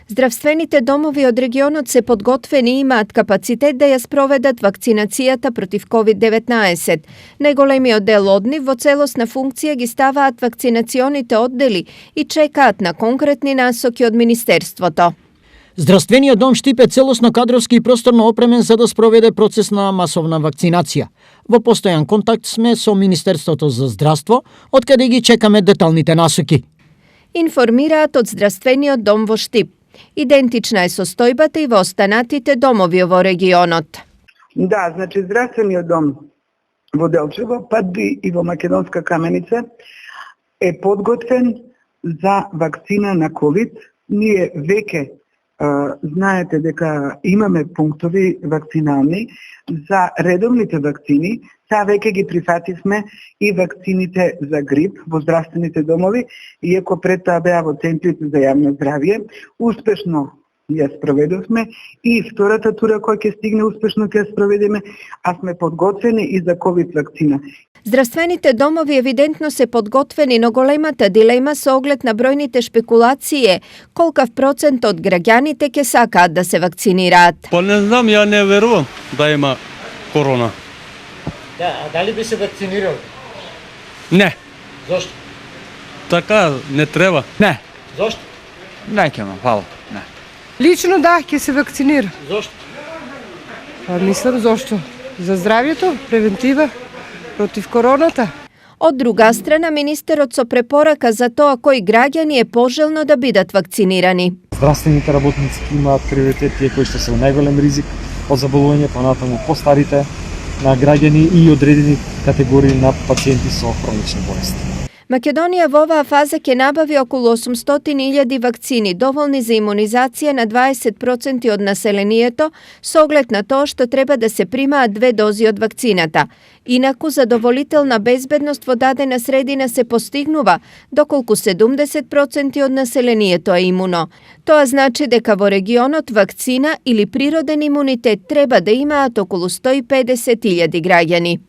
Здравствените домови од регионот се подготвени и имаат капацитет да ја спроведат вакцинацијата против COVID-19. Најголемиот дел од нив во целосна функција ги ставаат вакцинационите оддели и чекаат на конкретни насоки од Министерството. Здравствениот дом Штип е целосно кадровски и просторно опремен за да спроведе процес на масовна вакцинација. Во постојан контакт сме со Министерството за здравство, од каде ги чекаме деталните насоки. Информираат од Здравствениот дом во Штип. Идентична е состојбата и во останатите домови во регионот. Да, значи Здравствениот дом во Делчево, Падби и во Македонска Каменица е подготвен за вакцина на COVID. Ние веќе знаете дека имаме пунктови вакцинални за редовните вакцини. Сега веќе ги прифативме и вакцините за грип во здравствените домови, иако пред тоа беа во центрите за јавно здравје. Успешно ја спроведовме и втората тура која ќе стигне успешно ќе ја спроведеме, а сме подготвени и за COVID вакцина. Здравствените домови евидентно се подготвени, но големата дилема со оглед на бројните шпекулации е колкав процент од граѓаните ќе сакаат да се вакцинираат. Па не знам, ја не верувам да има корона. Да, а дали би се вакцинирал? Не, Зошто? така не треба. Не. Зошто? Не ќе ме, фала. Не. Лично да, ќе се вакцинира. Зошто? Па мислам зошто? За здравјето, превентива против короната. Од друга страна, министерот со препорака за тоа кои граѓани е пожелно да бидат вакцинирани. Здравствените работници имаат приоритет, тие кои што се во најголем ризик од заболување, понатаму постарите на граѓани и одредени категории на пациенти со хронични болести. Македонија во оваа фаза ќе набави околу 800.000 вакцини, доволни за имунизација на 20% од населението, со оглед на тоа што треба да се примаат 2 дози од вакцината. Инаку, задоволителна безбедност во дадена средина се постигнува, доколку 70% од населението е имуно. Тоа значи дека во регионот вакцина или природен имунитет треба да имаат околу 150.000 граѓани.